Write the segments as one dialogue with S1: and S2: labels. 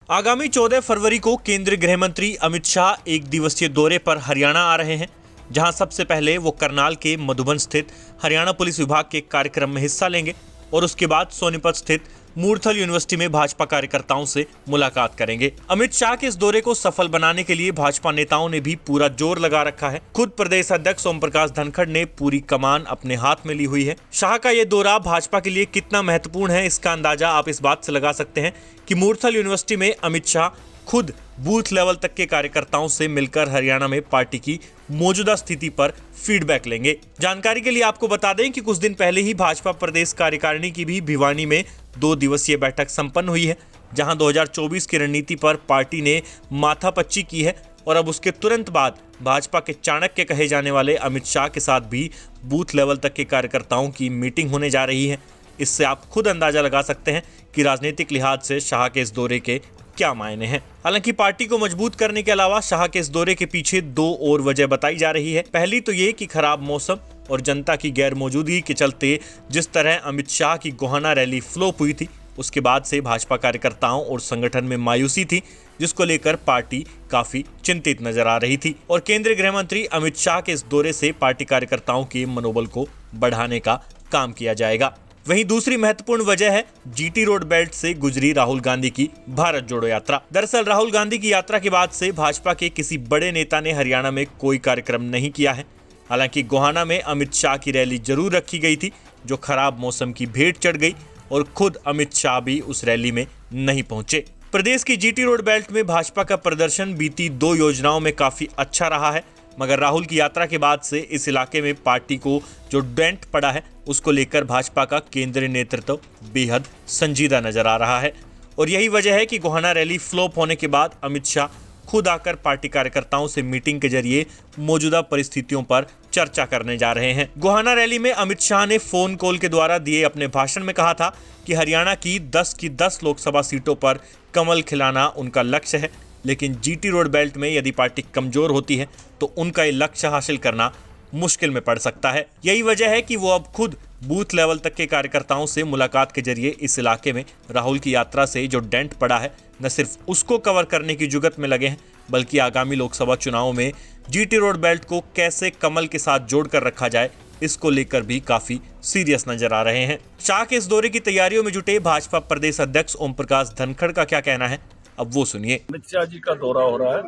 S1: आगामी 14 फरवरी को केंद्रीय गृह मंत्री अमित शाह एक दिवसीय दौरे पर हरियाणा आ रहे हैं, जहां सबसे पहले वो करनाल के मधुबन स्थित हरियाणा पुलिस विभाग के कार्यक्रम में हिस्सा लेंगे और उसके बाद सोनीपत स्थित मूर्थल यूनिवर्सिटी में भाजपा कार्यकर्ताओं से मुलाकात करेंगे। अमित शाह के इस दौरे को सफल बनाने के लिए भाजपा नेताओं ने भी पूरा जोर लगा रखा है। खुद प्रदेश अध्यक्ष ओम प्रकाश धनखड़ ने पूरी कमान अपने हाथ में ली हुई है। शाह का ये दौरा भाजपा के लिए कितना महत्वपूर्ण है, इसका अंदाजा आप इस बात से लगा सकते हैं कि मूर्थल यूनिवर्सिटी में अमित शाह खुद बूथ लेवल तक के कार्यकर्ताओं से मिलकर हरियाणा में पार्टी की मौजूदा स्थिति पर फीडबैक लेंगे। जानकारी के लिए आपको बता दें कि कुछ दिन पहले ही भाजपा प्रदेश कार्यकारिणी की भी भिवानी में 2 दिवसीय बैठक संपन्न हुई है, जहां 2024 की रणनीति पर पार्टी ने माथापच्ची की है और अब उसके तुरंत बाद भाजपा के चाणक्य कहे जाने वाले अमित शाह के साथ भी बूथ लेवल तक के कार्यकर्ताओं की मीटिंग होने जा रही है। इससे आप खुद अंदाजा लगा सकते हैं कि राजनीतिक लिहाज से शाह के इस दौरे के क्या मायने हैं। हालांकि पार्टी को मजबूत करने के अलावा शाह के इस दौरे के पीछे 2 और वजह बताई जा रही है। पहली तो ये कि खराब मौसम और जनता की गैर मौजूदगी के चलते जिस तरह अमित शाह की गोहाना रैली फ्लॉप हुई थी, उसके बाद से भाजपा कार्यकर्ताओं और संगठन में मायूसी थी, जिसको लेकर पार्टी काफी चिंतित नजर आ रही थी और केंद्रीय गृह मंत्री अमित शाह के इस दौरे से पार्टी कार्यकर्ताओं के मनोबल को बढ़ाने का काम किया जाएगा। वहीं दूसरी महत्वपूर्ण वजह है जीटी रोड बेल्ट से गुजरी राहुल गांधी की भारत जोड़ो यात्रा। दरअसल राहुल गांधी की यात्रा के बाद से भाजपा के किसी बड़े नेता ने हरियाणा में कोई कार्यक्रम नहीं किया है। हालांकि गोहाना में अमित शाह की रैली जरूर रखी गई थी, जो खराब मौसम की भेंट चढ़ गई और खुद अमित शाह भी उस रैली में नहीं पहुंचे। प्रदेश की जीटी रोड बेल्ट में भाजपा का प्रदर्शन बीती 2 योजनाओं में काफी अच्छा रहा है, मगर राहुल की यात्रा के बाद से इस इलाके में पार्टी को जो डेंट पड़ा है, उसको लेकर भाजपा का केंद्रीय नेतृत्व बेहद संजीदा नजर आ रहा है और यही वजह है कि गोहाना रैली फ्लॉप होने के बाद अमित शाह खुद आकर पार्टी कार्यकर्ताओं से मीटिंग के जरिए मौजूदा परिस्थितियों पर चर्चा करने जा रहे हैं। गोहाना रैली में अमित शाह ने फोन कॉल के द्वारा दिए अपने भाषण में कहा था कि हरियाणा की 10 की 10 लोकसभा सीटों पर कमल खिलाना उनका लक्ष्य है, लेकिन जीटी रोड बेल्ट में यदि पार्टी कमजोर होती है तो उनका ये लक्ष्य हासिल करना मुश्किल में पड़ सकता है। यही वजह है कि वो अब खुद बूथ लेवल तक के कार्यकर्ताओं से मुलाकात के जरिए इस इलाके में राहुल की यात्रा से जो डेंट पड़ा है, न सिर्फ उसको कवर करने की जुगत में लगे हैं, बल्कि आगामी लोकसभा चुनावों में जीटी रोड बेल्ट को कैसे कमल के साथ जोड़कर रखा जाए, इसको लेकर भी काफी सीरियस नजर आ रहे हैं। शाह के इस दौरे की तैयारियों में जुटे भाजपा प्रदेश अध्यक्ष ओम प्रकाश धनखड़ का क्या कहना है, अब वो सुनिए।
S2: अमित शाह जी का दौरा हो रहा है,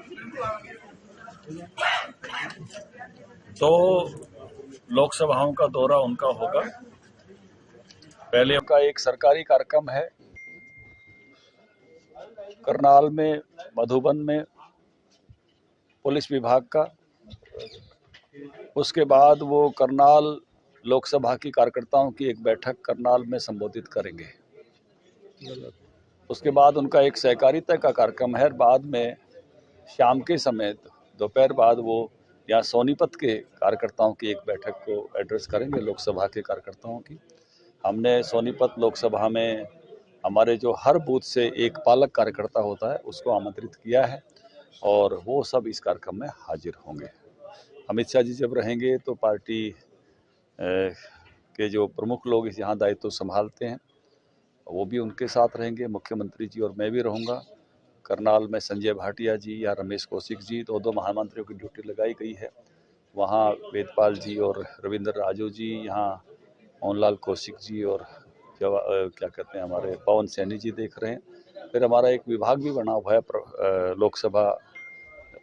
S2: तो लोकसभाओं का दौरा उनका होगा। पहले उनका एक सरकारी कार्यक्रम है करनाल में, मधुबन में पुलिस विभाग का। उसके बाद वो करनाल लोकसभा की कार्यकर्ताओं की एक बैठक करनाल में संबोधित करेंगे। उसके बाद उनका एक सहकारिता का कार्यक्रम है। बाद में शाम के समय दोपहर बाद वो यहाँ सोनीपत के कार्यकर्ताओं की एक बैठक को एड्रेस करेंगे, लोकसभा के कार्यकर्ताओं की। हमने सोनीपत लोकसभा में हमारे जो हर बूथ से एक पालक कार्यकर्ता होता है, उसको आमंत्रित किया है और वो सब इस कार्यक्रम में हाजिर होंगे। अमित शाह जी जब रहेंगे तो पार्टी के जो प्रमुख लोग यहाँ दायित्व संभालते हैं वो भी उनके साथ रहेंगे, मुख्यमंत्री जी और मैं भी रहूँगा। करनाल में संजय भाटिया जी या रमेश कौशिक जी, 2 महामंत्रियों की ड्यूटी लगाई गई है। वहाँ वेदपाल जी और रविंद्र राजू जी, यहाँ मोहनलाल कौशिक जी और क्या कहते हैं हमारे पवन सैनी जी देख रहे हैं। फिर हमारा एक विभाग भी बना हुआ है लोकसभा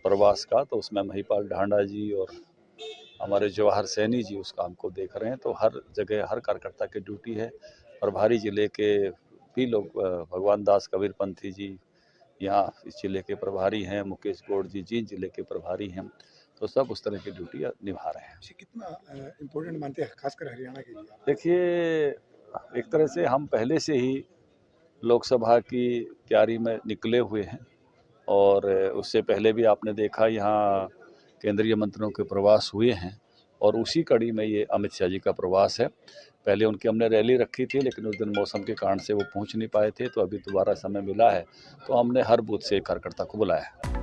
S2: प्रवास का, तो उसमें महिपाल ढांडा जी और हमारे जवाहर सैनी जी उस काम को देख रहे हैं। तो हर जगह हर कार्यकर्ता की ड्यूटी है। प्रभारी जिले के भी लोग, भगवान दास कबीरपंथी जी यहाँ इस जिले के प्रभारी हैं, मुकेश गौड़ जी जींद जिले के प्रभारी हैं, तो सब उस तरह की ड्यूटी निभा रहे हैं।
S3: कितना इम्पोर्टेंट मानते हैं खासकर हरियाणा के लिए?
S2: देखिए, एक तरह से हम पहले से ही लोकसभा की तैयारी में निकले हुए हैं और उससे पहले भी आपने देखा यहाँ केंद्रीय मंत्रियों के प्रवास हुए हैं और उसी कड़ी में ये अमित शाह जी का प्रवास है। पहले उनकी हमने रैली रखी थी, लेकिन उस दिन मौसम के कारण से वो पहुंच नहीं पाए थे, तो अभी दोबारा समय मिला है तो हमने हर बूथ से एक कार्यकर्ता को बुलाया है।